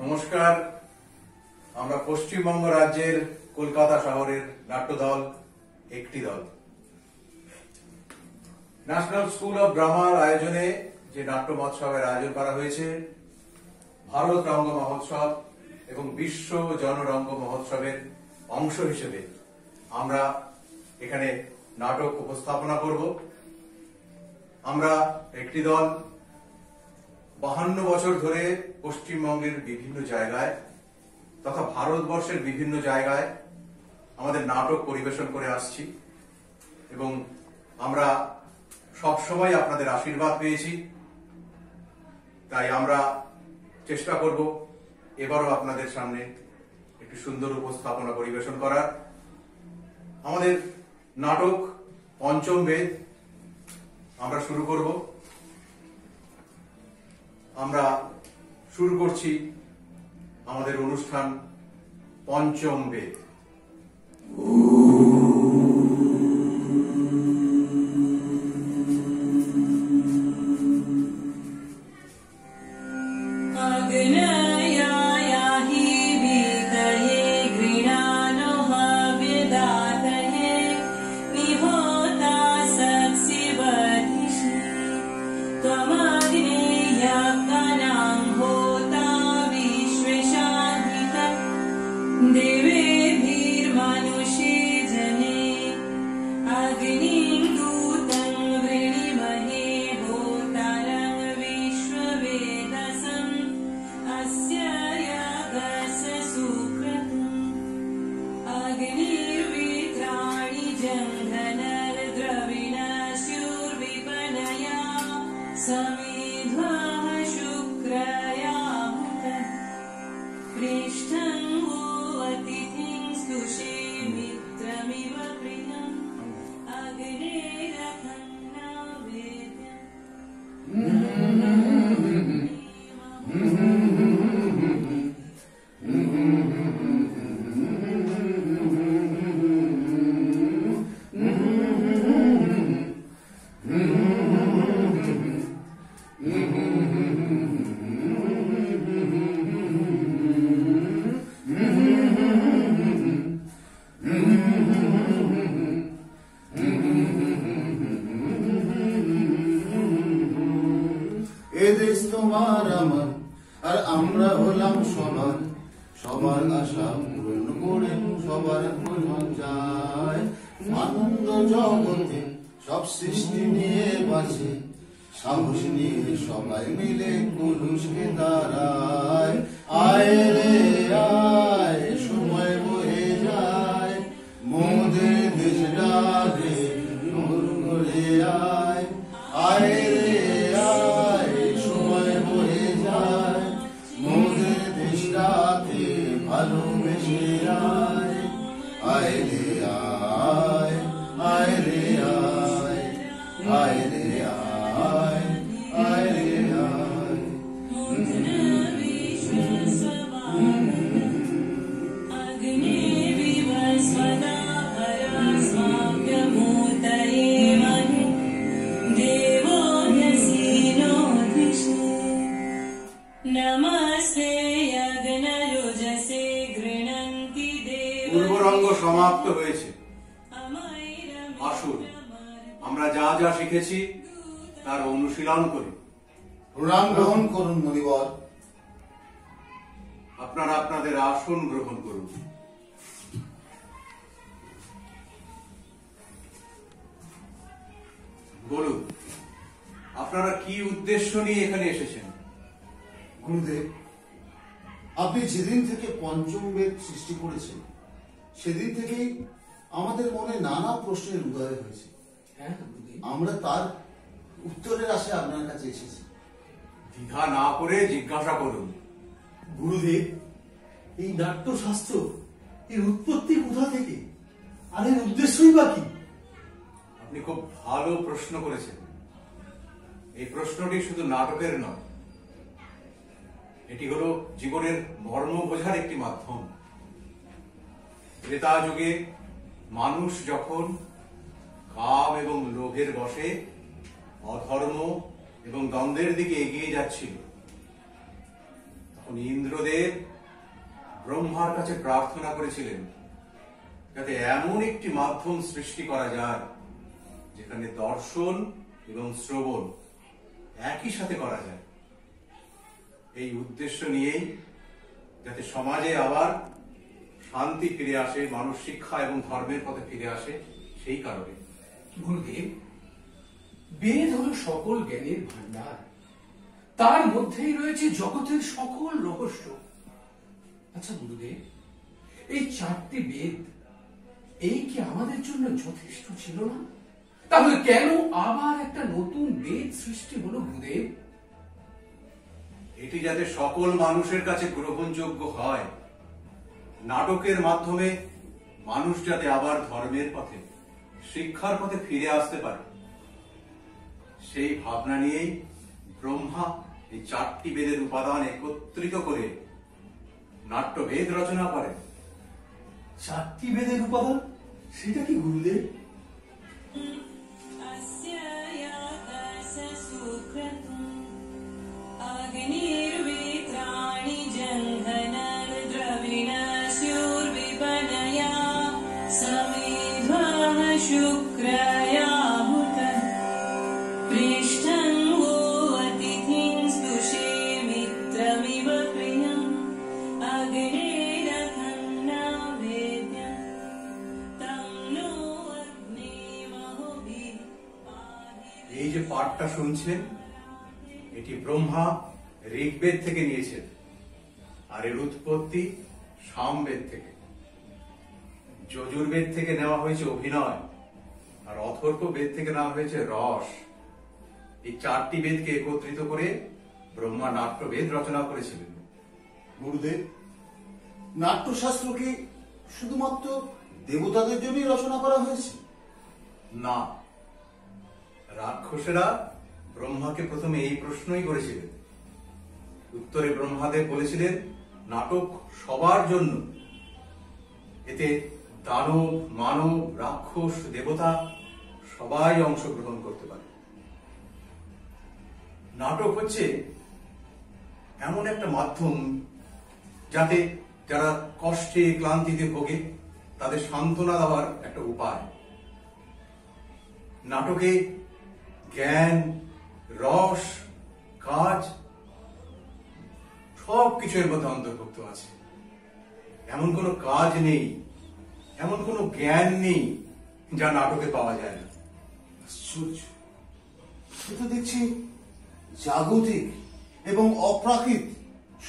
নমস্কার। আমরা পশ্চিমবঙ্গ রাজ্যের কলকাতা শহরের নাট্যদল একটি দল। ন্যাশনাল স্কুল অফ ড্রামার আয়োজনে যে নাট্য মহোৎসবের আয়োজন করা হয়েছে, ভারত রঙ্গ মহোৎসব এবং বিশ্ব জনরঙ্গ মহোৎসবের অংশ হিসেবে আমরা এখানে নাটক উপস্থাপনা করব। আমরা একটি দল 52 বছর ধরে পশ্চিমবঙ্গের বিভিন্ন জায়গায় তথা ভারতবর্ষের বিভিন্ন জায়গায় আমাদের নাটক পরিবেশন করে আসছি এবং আমরা সবসময় আপনাদের আশীর্বাদ পেয়েছি। তাই আমরা চেষ্টা করব এবারও আপনাদের সামনে একটি সুন্দর উপস্থাপনা পরিবেশন করার। আমাদের নাটক পঞ্চম বেদ আমরা শুরু করব। আমরা শুরু করছি আমাদের অনুষ্ঠান পঞ্চম বেদ। সবার আশা পূরণ করে সবার প্রয়োজন যায়। আনন্দ জগতে সব সৃষ্টি নিয়ে বাঁচে, সাহস নিয়ে সবাই মিলে পুরুষকে দাঁড়ায়। আয় রে আয়, সময় বয়ে যায়, মোদের দেশ ডাকে নূর করে আয়। আয় রে আয়, সময় বয়ে যায়, মোদের দেশ ডাকে ভালোবেসে আয়। আয় রে আয়, আয় রে আয়, আয় রে আয়, আয় রে আয়। পূর্বরঙ্গ সমাপ্ত হয়েছে। আসুন আমরা যা যা শিখেছি তার অনুশীলন করি। প্রণাম গ্রহণ করুন মনিবর। আপনারা আপনাদের আসন গ্রহণ করুন। বলুন, আপনারা কি উদ্দেশ্য নিয়ে এখানে এসেছেন? গুরুদেব, আপনি যেদিন থেকে পঞ্চম বেদ সৃষ্টি করেছেন সেদিন থেকেই আমাদের মনে নানা প্রশ্নের উদয় হয়েছে। আমরা তার উত্তরের আশায় আপনার কাছে এসেছি। দ্বিধা না করে জিজ্ঞাসা করুন। গুরুদেব, এই নাট্যশাস্ত্র এর উৎপত্তি কোথা থেকে, আর এর উদ্দেশ্যই বা কি? আপনি খুব ভালো প্রশ্ন করেছেন। এই প্রশ্নটি শুধু নাটকের নয়, এটি হলো জীবনের মর্ম বোঝার একটি মাধ্যম। ত্রেতা যুগে মানুষ যখন কাম এবং লোভের বশে অধর্ম এবং দ্বন্দ্বের দিকে এগিয়ে যাচ্ছিল, তখন ইন্দ্রদেব ব্রহ্মার কাছে প্রার্থনা করেছিলেন যাতে এমন একটি মাধ্যম সৃষ্টি করা যায় যেখানে দর্শন এবং শ্রবণ একই সাথে করা যায়। এই উদ্দেশ্য নিয়েই যাতে সমাজে আবার শান্তি ফিরে আসে, মানুষ শিক্ষা এবং ধর্মের পথে ফিরে আসে, সেই কারণে। গুরুদেব, বেদ হলো সকল জ্ঞানের ভান্ডার, তার মধ্যেই রয়েছে জগতের সকল রহস্য। আচ্ছা গুরুদেব, এই 4টি বেদ এই কি আমাদের জন্য যথেষ্ট ছিল না? তাহলে কেন আবার একটা নতুন বেদ সৃষ্টি হলো গুরুদেব? এটি যাতে সকল মানুষের কাছে গ্রহণযোগ্য হয়, নাটকের মাধ্যমে মানুষ যাতে আবার ধর্মের পথে, শিক্ষার পথে ফিরে আসতে পারে, সেই ভাবনা নিয়েই ব্রহ্মা এই 4টি বেদের উপাদান একত্রিত করে নাট্যভেদ রচনা করেন। 4টি বেদের উপাদান, সেটা কি গুরুদেব? এই যে পাঠটা শুনছেন, এটি ব্রহ্মা ঋগ্বেদ থেকে নিয়েছেন, আর এর উৎপত্তি সামবেদ থেকে। যজুর্বেদ থেকে নেওয়া হয়েছে অভিনয়, আর অথর্ব বেদ থেকে নেওয়া হয়েছে রস। এই 4টি বেদকে একত্রিত করে ব্রহ্মা নাট্যবেদ রচনা করেছিলেন। গুরুদেব, নাট্যশাস্ত্র কি শুধুমাত্র দেবতাদের জন্যই রচনা করা হয়েছে? না, রাক্ষসেরা ব্রহ্মাকে প্রথমে এই প্রশ্নই করেছিলেন। উত্তরে ব্রহ্মাদেব বলেছিলেন নাটক সবার জন্য, এতে দানব, মানব, রাক্ষস, দেবতা সবাই অংশগ্রহণ করতে পারে। নাটক হচ্ছে এমন একটা মাধ্যম যাতে যারা কষ্টে ক্লান্তিতে ভোগে তাদের সান্ত্বনা দেওয়ার একটা উপায়। নাটকে জ্ঞান, রস, কাজ সব কিছুর মধ্যে অন্তর্ভুক্ত আছে। এমন কোনো কাজ নেই, এমন কোনো জ্ঞান নেই যা নাটকে পাওয়া যায় না। আশ্চর্য! এ তো দেখছি জাগতিক এবং অপ্রাকৃত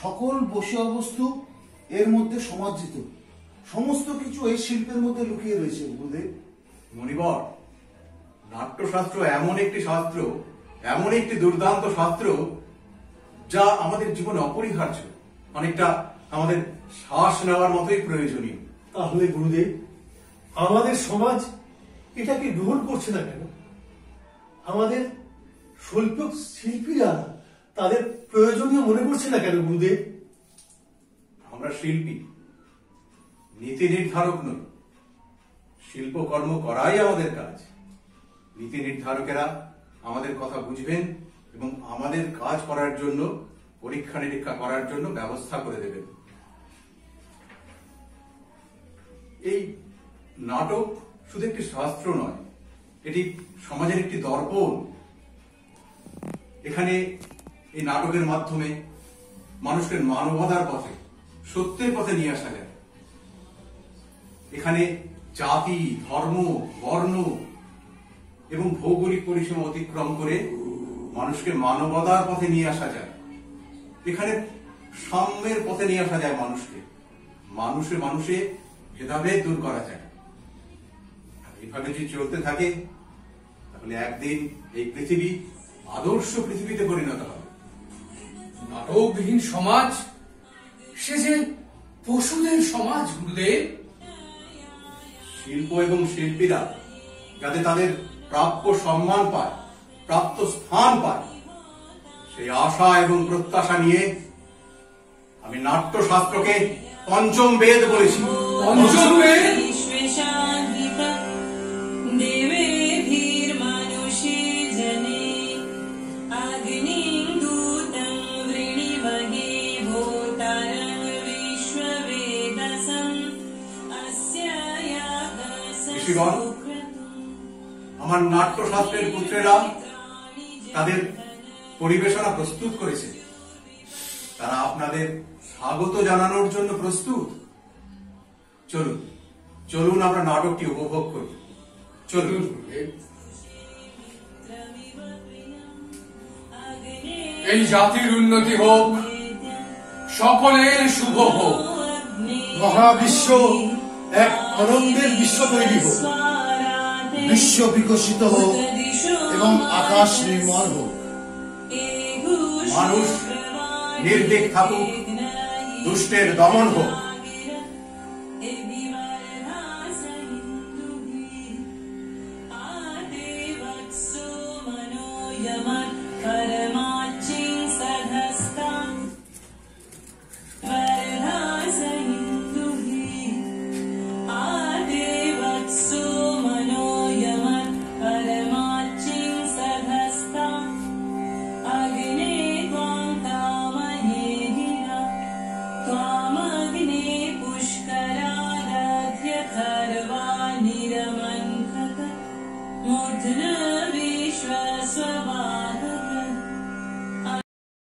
সকল বসিয়া বস্তু এর মধ্যে সমাজ্জিত। সমস্ত কিছু এই শিল্পের মধ্যে লুকিয়ে রয়েছে গুরুদেব। মণিবর, নাট্যশাস্ত্র এমন একটি শাস্ত্র, এমন একটি দুর্দান্ত শাস্ত্র যা আমাদের জীবনে অপরিহার্য, অনেকটা আমাদের শ্বাস নেওয়ার মতোই প্রয়োজনীয়। তাহলে গুরুদেব, আমাদের সমাজ এটাকে গ্রহণ করছে না কেন? আমাদের শৈল্প শিল্পীরা তাদের প্রয়োজনীয় মনে করছে না কেন গুরুদেব? আমরা শিল্পী, নীতি নির্ধারক নই। শিল্পকর্ম করাই আমাদের কাজ। নীতি নির্ধারকেরা আমাদের কথা বুঝবেন এবং আমাদের কাজ করার জন্য, পরীক্ষা নিরীক্ষা করার জন্য ব্যবস্থা করে দেবেন। এই নাটক শুধু একটি শাস্ত্র নয়, এটি সমাজের একটি দর্পণ। এখানে এই নাটকের মাধ্যমে মানুষকে মানবতার পথে, সত্যের পথে নিয়ে আসা যায়। এখানে জাতি, ধর্ম, বর্ণ এবং ভৌগোলিক পরিসীমা অতিক্রম করে মানুষকে মানবতার পথে নিয়ে আসা যায়। এখানে সাম্যের পথে নিয়ে আসা যায় মানুষকে। মানুষে ভেদাভেদ দূর করা যায়। এইভাবে যদি চলতে থাকে তাহলে একদিন এই পৃথিবী আদর্শ পৃথিবীতে পরিণত হবে। নাটকবিহীন সমাজ সে যে পশুদের সমাজ গুরুদেব। শিল্প এবং শিল্পীরা যাতে তাদের প্রাপ্য সম্মান পায়, প্রাপ্ত স্থান পায়, সেই আশা এবং প্রত্যাশা নিয়ে আমি নাট্যশাস্ত্রকে পঞ্চম বেদ বলেছি। পঞ্চম বেদ? अग्निं दूतं वृणीमहे भूत গোষ্ঠীগণ, আমার নাট্যশাস্ত্রের পুত্রেরা তাদের পরিবেশনা প্রস্তুত করেছে। তারা আপনাদের স্বাগত জানানোর জন্য প্রস্তুত। চলুন চলুন আমরা নাটকটি উপভোগ করি। চলুন। এই জাতির উন্নতি হোক, সকলের শুভ হোক। মহাবিশ্ব এক আনন্দের বিশ্ব তৈরি হোক। বিশ্ব বিকশিত হোক এবং আকাশ নির্মল হোক। মানুষ নির্ভীক থাকুক, দুষ্টের দমন হোক।